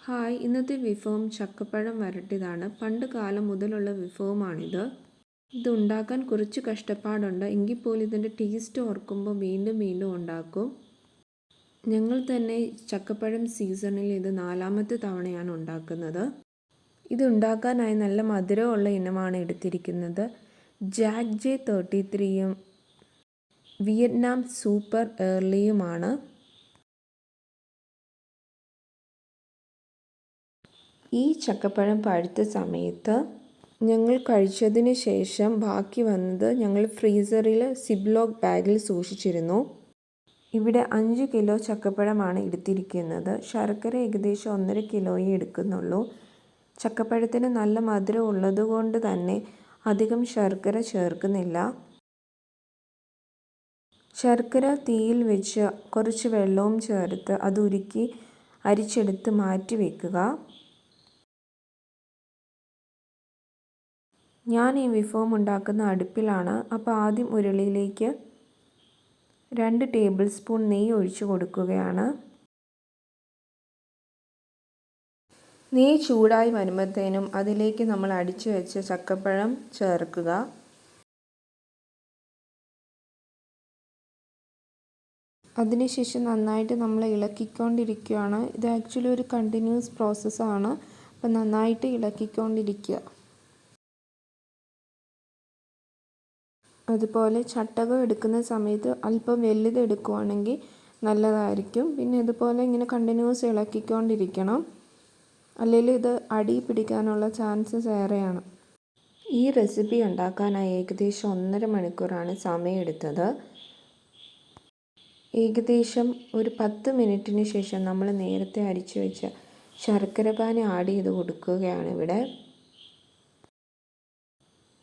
Hi, ഇന്നത്തെ വിഭവം ചക്കപ്പഴം വരട്ടിയതാണ്. പണ്ട് കാലം മുതലുള്ള വിഭവമാണിത്. ഇത് ഉണ്ടാക്കാൻ കുറച്ച് കഷ്ടപ്പാടുണ്ട്, എങ്കിൽ പോലും ഇതിൻ്റെ ടേസ്റ്റ് ഓർക്കുമ്പോൾ വീണ്ടും വീണ്ടും ഉണ്ടാക്കും. ഞങ്ങൾ തന്നെ ചക്കപ്പഴം സീസണിൽ ഇത് 4ാമത്തെ തവണയാണ് ഉണ്ടാക്കുന്നത്. ഇത് ഉണ്ടാക്കാനായി നല്ല മധുരമുള്ള ഇനമാണ് എടുത്തിരിക്കുന്നത്. ജാക്ക് ജെ 33യും വിയറ്റ്നാം സൂപ്പർ ഏർലിയുമാണ്. ഈ ചക്കപ്പഴം പഴുത്ത സമയത്ത് ഞങ്ങൾ കഴിച്ചതിന് ശേഷം ബാക്കി വന്നത് ഞങ്ങൾ ഫ്രീസറിൽ സിപ്ലോക്ക് ബാഗിൽ സൂക്ഷിച്ചിരുന്നു. ഇവിടെ 5 കിലോ ചക്കപ്പഴമാണ് എടുത്തിരിക്കുന്നത്. ശർക്കര ഏകദേശം 1.5 കിലോയെ എടുക്കുന്നുള്ളൂ. ചക്കപ്പഴത്തിന് നല്ല മധുരം ഉള്ളതുകൊണ്ട് തന്നെ അധികം ശർക്കര ചേർക്കുന്നില്ല. ശർക്കര തീയിൽ വെച്ച് കുറച്ച് വെള്ളവും ചേർത്ത് അത് ഉരുക്കി അരിച്ചെടുത്ത് മാറ്റി വയ്ക്കുക. ഞാൻ ഈ വിഭവം ഉണ്ടാക്കുന്ന അടുപ്പിലാണ്. അപ്പോൾ ആദ്യം ഉരുളിയിലേക്ക് 2 ടേബിൾ സ്പൂൺ നെയ്യ് ഒഴിച്ചു കൊടുക്കുകയാണ്. നെയ്യ് ചൂടായി വരുമ്പോഴത്തേനും അതിലേക്ക് നമ്മൾ അടിച്ചു വെച്ച ചക്കപ്പഴം ചേർക്കുക. അതിനുശേഷം നന്നായിട്ട് നമ്മൾ ഇളക്കിക്കൊണ്ടിരിക്കുകയാണ്. ഇത് ആക്ച്വലി ഒരു കണ്ടിന്യൂസ് പ്രോസസ്സാണ്. അപ്പോൾ നന്നായിട്ട് ഇളക്കിക്കൊണ്ടിരിക്കുക. അതുപോലെ ചട്ടകം എടുക്കുന്ന സമയത്ത് അല്പം വലുത് എടുക്കുകയാണെങ്കിൽ നല്ലതായിരിക്കും. പിന്നെ ഇതുപോലെ ഇങ്ങനെ കണ്ടിന്യൂസ് ഇളക്കിക്കൊണ്ടിരിക്കണം, അല്ലെങ്കിൽ ഇത് അടി പിടിക്കാനുള്ള ചാൻസസ് ഏറെയാണ്. ഈ റെസിപ്പി ഉണ്ടാക്കാനായി ഏകദേശം 1.5 മണിക്കൂറാണ് സമയമെടുത്തത്. ഏകദേശം ഒരു 10 മിനിറ്റിന് ശേഷം നമ്മൾ നേരത്തെ അരിച്ചു വെച്ച ശർക്കര പാനി ആഡ് ചെയ്ത് കൊടുക്കുകയാണ് ഇവിടെ.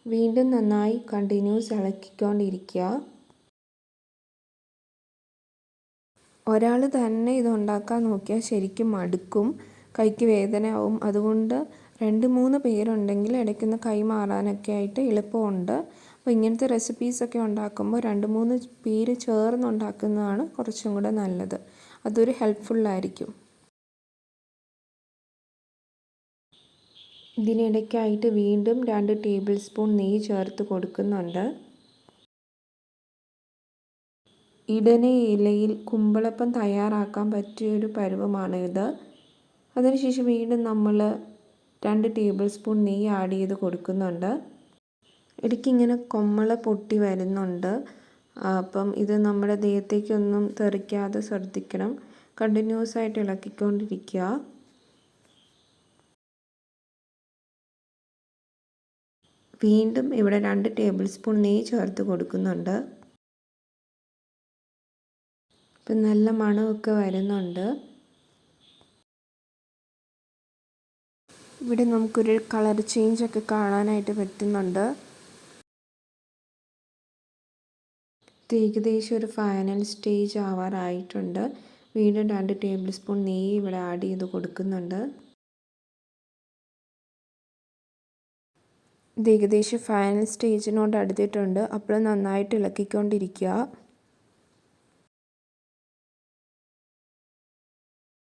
വീണ്ടും നന്നായി കണ്ടിന്യൂസ് ഇളക്കിക്കൊണ്ടിരിക്കുക. ഒരാൾ തന്നെ ഇത് ഉണ്ടാക്കാൻ നോക്കിയാൽ ശരിക്കും മടുക്കും, കൈക്ക് വേദനയാവും. അതുകൊണ്ട് 2-3 പേരുണ്ടെങ്കിൽ ഇടയ്ക്കൊന്ന് കൈ മാറാനൊക്കെ ആയിട്ട് എളുപ്പമുണ്ട്. അപ്പോൾ ഇങ്ങനത്തെ റെസിപ്പീസൊക്കെ ഉണ്ടാക്കുമ്പോൾ 2-3 പേര് ചേർന്നുണ്ടാക്കുന്നതാണ് കുറച്ചും കൂടെ നല്ലത്. അതൊരു ഹെൽപ്ഫുള്ളായിരിക്കും. ഇതിനിടയ്ക്കായിട്ട് വീണ്ടും 2 ടേബിൾ സ്പൂൺ നെയ്യ് ചേർത്ത് കൊടുക്കുന്നുണ്ട്. ഇഡന ഇലയിൽ കുമ്പളപ്പം തയ്യാറാക്കാൻ പറ്റിയൊരു പരുവമാണ് ഇത്. അതിനുശേഷം വീണ്ടും നമ്മൾ 2 ടേബിൾ സ്പൂൺ നെയ്യ് ആഡ് ചെയ്ത് കൊടുക്കുന്നുണ്ട്. ഇടയ്ക്കിങ്ങനെ കൊമ്മള പൊട്ടി വരുന്നുണ്ട്. അപ്പം ഇത് നമ്മുടെ ദേഹത്തേക്കൊന്നും തെറിക്കാതെ ശ്രദ്ധിക്കണം. കണ്ടിന്യൂസ് ആയിട്ട് ഇളക്കിക്കൊണ്ടിരിക്കുക. വീണ്ടും ഇവിടെ 2 ടേബിൾ സ്പൂൺ നെയ്യ് ചേർത്ത് കൊടുക്കുന്നുണ്ട്. ഇപ്പം നല്ല മണമൊക്കെ വരുന്നുണ്ട്. ഇവിടെ നമുക്കൊരു കളർ ചേഞ്ചൊക്കെ കാണാനായിട്ട് പറ്റുന്നുണ്ട്. ഇത് ഏകദേശം ഒരു ഫൈനൽ സ്റ്റേജ് ആവാറായിട്ടുണ്ട്. വീണ്ടും 2 ടേബിൾ സ്പൂൺ നെയ്യ് ഇവിടെ ആഡ് ചെയ്ത് കൊടുക്കുന്നുണ്ട്. ഇത് ഏകദേശം ഫൈനൽ സ്റ്റേജിനോട് അടുത്തിട്ടുണ്ട്. അപ്പോൾ നന്നായിട്ട് ഇളക്കിക്കൊണ്ടിരിക്കുക.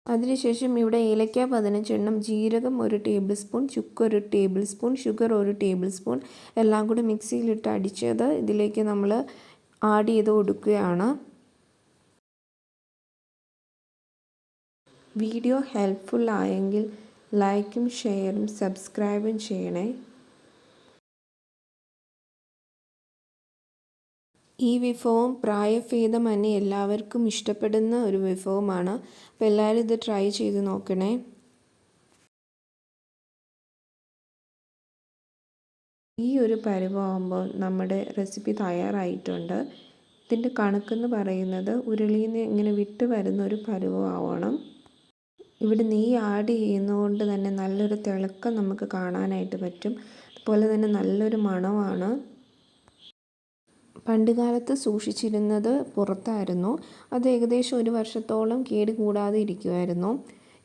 അതിനുശേഷം ഇവിടെ ഏലക്ക 15 എണ്ണം, ജീരകം 1 ടേബിൾ സ്പൂൺ, ചുക്ക് 1 table spoon, sugar 1 table spoon എല്ലാം കൂടി മിക്സിയിലിട്ട് അടിച്ചത് ഇതിലേക്ക് നമ്മൾ ആഡ് ചെയ്ത് കൊടുക്കുകയാണ്. വീഡിയോ ഹെൽപ്ഫുൾ ആയെങ്കിൽ ലൈക്കും ഷെയറും സബ്സ്ക്രൈബും ചെയ്യണേ. ഈ വിഭവം പ്രായഭേദമന്യേ എല്ലാവർക്കും ഇഷ്ടപ്പെടുന്ന ഒരു വിഭവമാണ്. അപ്പോൾ എല്ലാവരും ഇത് ട്രൈ ചെയ്ത് നോക്കണേ. ഈ ഒരു പരുവമാകുമ്പോൾ നമ്മുടെ റെസിപ്പി തയ്യാറായിട്ടുണ്ട്. ഇതിൻ്റെ കണക്കെന്ന് പറയുന്നത് ഉരുളിയിൽ നിന്ന് ഇങ്ങനെ വിട്ട് വരുന്ന ഒരു പരുവമാവണം. ഇവിടെ നെയ്യ് ആഡ് ചെയ്യുന്നതുകൊണ്ട് തന്നെ നല്ലൊരു തിളക്കം നമുക്ക് കാണാനായിട്ട് പറ്റും. അതുപോലെ തന്നെ നല്ലൊരു മണമാണ്. പണ്ടുകാലത്ത് സൂക്ഷിച്ചിരുന്നത് പുറത്തായിരുന്നു. അത് ഏകദേശം 1 വർഷത്തോളം കേട് കൂടാതെ ഇരിക്കുമായിരുന്നു.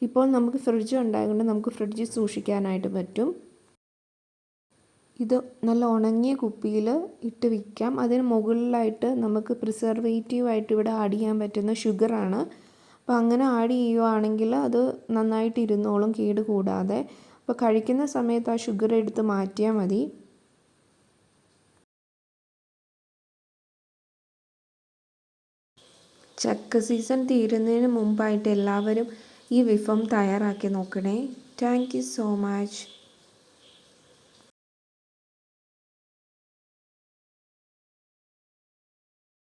ഇപ്പോൾ നമുക്ക് ഫ്രിഡ്ജ് ഉണ്ടായതുകൊണ്ട് നമുക്ക് ഫ്രിഡ്ജിൽ സൂക്ഷിക്കാനായിട്ട് പറ്റും. ഇത് നല്ല ഉണങ്ങിയ കുപ്പിയിൽ ഇട്ട് വയ്ക്കാം. അതിന് മുകളിലായിട്ട് നമുക്ക് പ്രിസർവേറ്റീവായിട്ട് ഇവിടെ ആഡ് ചെയ്യാൻ പറ്റുന്ന ഷുഗറാണ്. അപ്പോൾ അങ്ങനെ ആഡ് ചെയ്യുവാണെങ്കിൽ അത് നന്നായിട്ട് ഇരുന്നോളും കേട് കൂടാതെ. അപ്പോൾ കഴിക്കുന്ന സമയത്ത് ആ ഷുഗർ എടുത്ത് മാറ്റിയാൽ മതി. ചക്ക സീസൺ തീരുന്നതിന് മുമ്പായിട്ട് എല്ലാവരും ഈ വിഭവം തയ്യാറാക്കി നോക്കണേ. Thank you so much.